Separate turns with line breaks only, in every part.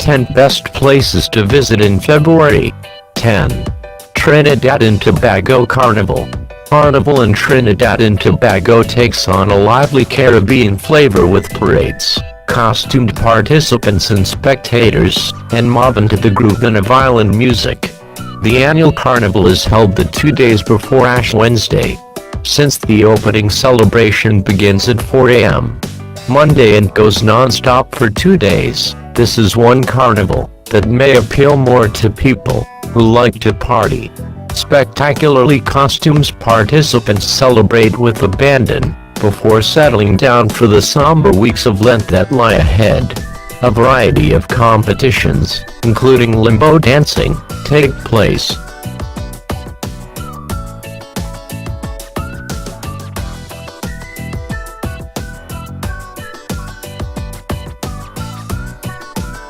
10 best places to visit in February. 10. Trinidad and Tobago Carnival. Carnival in Trinidad and Tobago takes on a lively Caribbean flavor with parades, costumed participants and spectators, and mobbing to the groove and of island music. The annual carnival is held the 2 days before Ash Wednesday, since the opening celebration begins at 4 a.m. Monday and goes non-stop for 2 days. This is one carnival that may appeal more to people who like to party. Spectacularly costumed participants celebrate with abandon before settling down for the somber weeks of Lent that lie ahead. A variety of competitions, including limbo dancing, take place.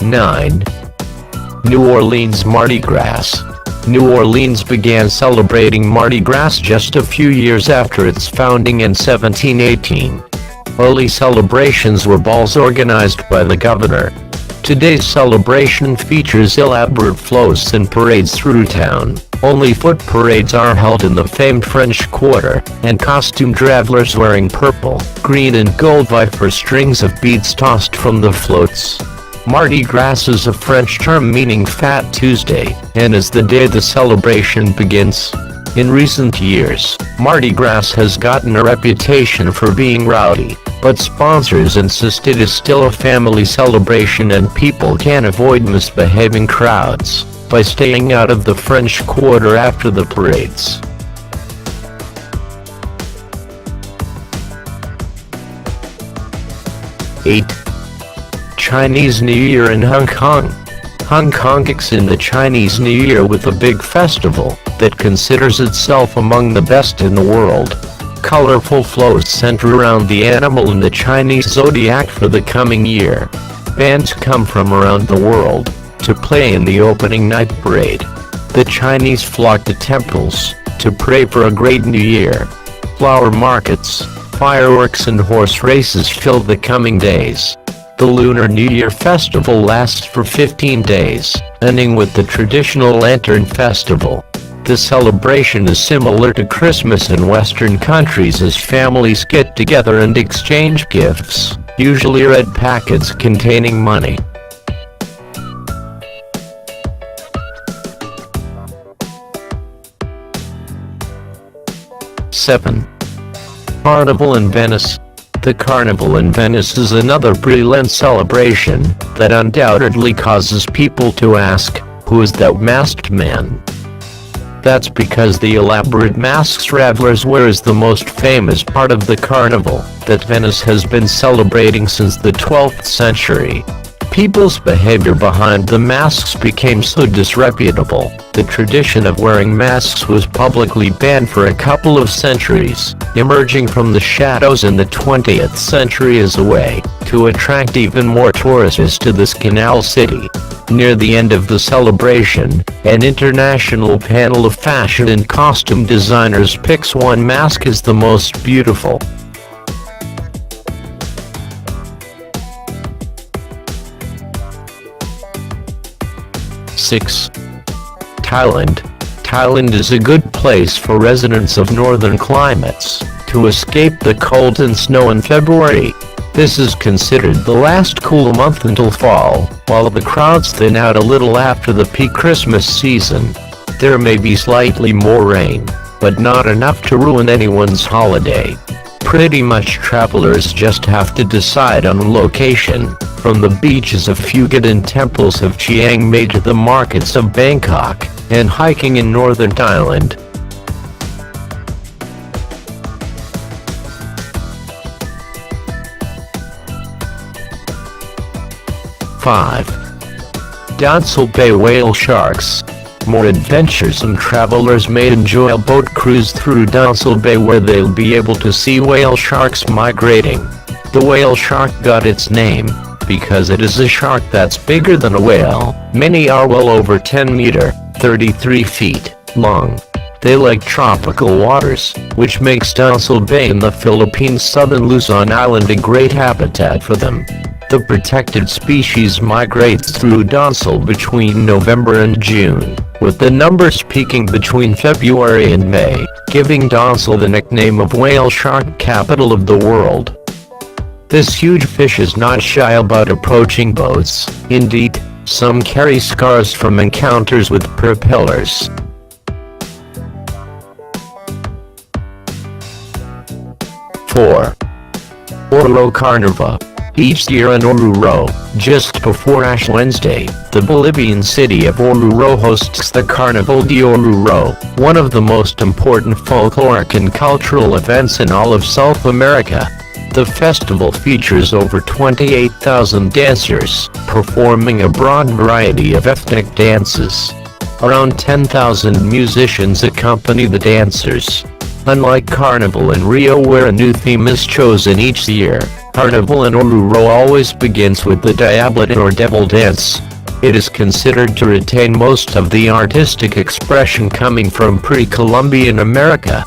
Nine. New Orleans Mardi Gras. New Orleans began celebrating Mardi Gras just a few years after its founding in 1718. Early celebrations were balls organized by the governor. Today's celebration features elaborate floats and parades through town. Only foot parades are held in the famed French Quarter, and costumed travelers wearing purple, green and gold vie for strings of beads tossed from the floats. Mardi Gras is a French term meaning Fat Tuesday, and is the day the celebration begins. In recent years, Mardi Gras has gotten a reputation for being rowdy, but sponsors insist it is still a family celebration and people can avoid misbehaving crowds by staying out of the French Quarter after the parades. Eight. Chinese New Year in Hong Kong. Hong Kong kicks in the Chinese New Year with a big festival that considers itself among the best in the world. Colorful floats center around the animal in the Chinese zodiac for the coming year. Bands come from around the world to play in the opening night parade. The Chinese flock to temples to pray for a great new year. Flower markets, fireworks and horse races fill the coming days. The Lunar New Year festival lasts for 15 days, ending with the traditional Lantern Festival. The celebration is similar to Christmas in Western countries as families get together and exchange gifts, usually red packets containing money. Seven. Carnival in Venice. The Carnival in Venice is another pre-Lent celebration that undoubtedly causes people to ask, who is that masked man? That's because the elaborate masks travelers wear is the most famous part of the carnival that Venice has been celebrating since the 12th century. People's behavior behind the masks became so disreputable, the tradition of wearing masks was publicly banned for a couple of centuries, emerging from the shadows in the 20th century as a way to attract even more tourists to this canal city. Near the end of the celebration, an international panel of fashion and costume designers picks one mask as the most beautiful. Six. Thailand. Thailand is a good place for residents of northern climates to escape the cold and snow in February. This is considered the last cool month until fall, while the crowds thin out a little after the peak Christmas season. There may be slightly more rain, but not enough to ruin anyone's holiday. Pretty much travelers just have to decide on location, from the beaches of Phuket and temples of Chiang Mai to the markets of Bangkok, and hiking in northern Thailand. Five. Donsel Bay Whale Sharks. More adventuresome travelers may enjoy a boat cruise through Donsel Bay where they'll be able to see whale sharks migrating. The whale shark got its name because it is a shark that's bigger than a whale. Many are well over 10 meter, 33 feet, long. They like tropical waters, which makes Donsel Bay in the Philippines' southern Luzon Island a great habitat for them. The protected species migrates through Donsel between November and June, with the numbers peaking between February and May, giving Donsel the nickname of whale shark capital of the world. This huge fish is not shy about approaching boats. Indeed, some carry scars from encounters with propellers. 4. Oruro Carnival. Each year in Oruro, just before Ash Wednesday, the Bolivian city of Oruro hosts the Carnaval de Oruro, one of the most important folkloric and cultural events in all of South America. The festival features over 28,000 dancers, performing a broad variety of ethnic dances. Around 10,000 musicians accompany the dancers. Unlike Carnival in Rio, where a new theme is chosen each year, Carnival in Oruro always begins with the Diablete or Devil Dance. It is considered to retain most of the artistic expression coming from pre-Columbian America.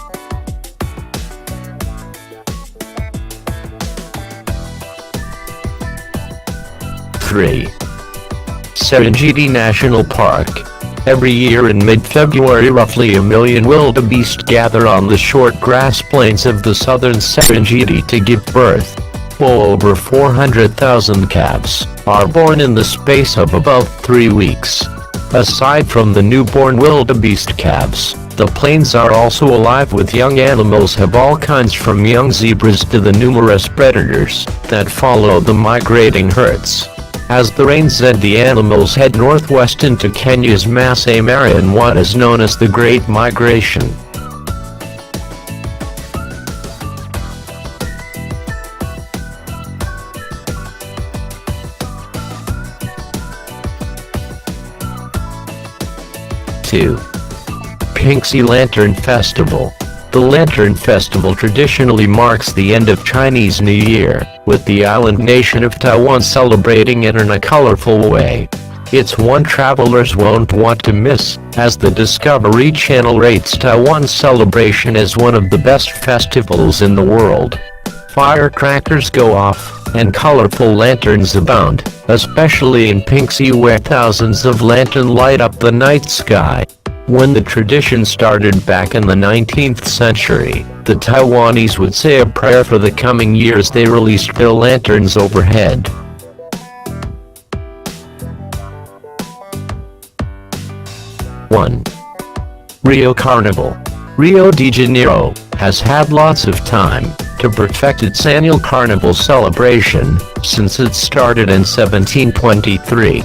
3. Serengeti National Park. Every year in mid-February, roughly 1 million wildebeest gather on the short grass plains of the southern Serengeti to give birth. Well over 400,000 calves are born in the space of about 3 weeks. Aside from the newborn wildebeest calves, the plains are also alive with young animals of all kinds, from young zebras to the numerous predators that follow the migrating herds. As the rains end, the animals head northwest into Kenya's Masai Mara in what is known as the Great Migration. 2. Pingxi Lantern Festival. The Lantern Festival traditionally marks the end of Chinese New Year, with the island nation of Taiwan celebrating it in a colorful way. It's one travelers won't want to miss, as the Discovery Channel rates Taiwan's celebration as one of the best festivals in the world. Firecrackers go off, and colorful lanterns abound, especially in Pingxi, where thousands of lanterns light up the night sky. When the tradition started back in the 19th century, the Taiwanese would say a prayer for the coming years. They released their lanterns overhead. 1. Rio Carnival. Rio de Janeiro has had lots of time to perfect its annual carnival celebration since it started in 1723.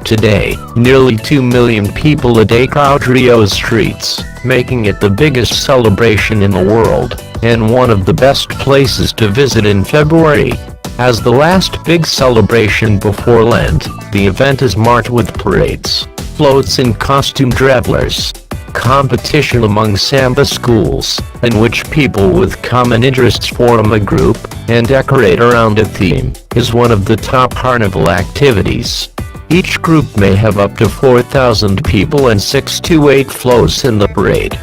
Today, nearly 2 million people a day crowd Rio's streets, making it the biggest celebration in the world, and one of the best places to visit in February. As the last big celebration before Lent, the event is marked with parades, floats and costume travelers, competition among samba schools, in which people with common interests form a group and decorate around a theme, is one of the top carnival activities. Each group may have up to 4,000 people and 6 to 8 floats in the parade.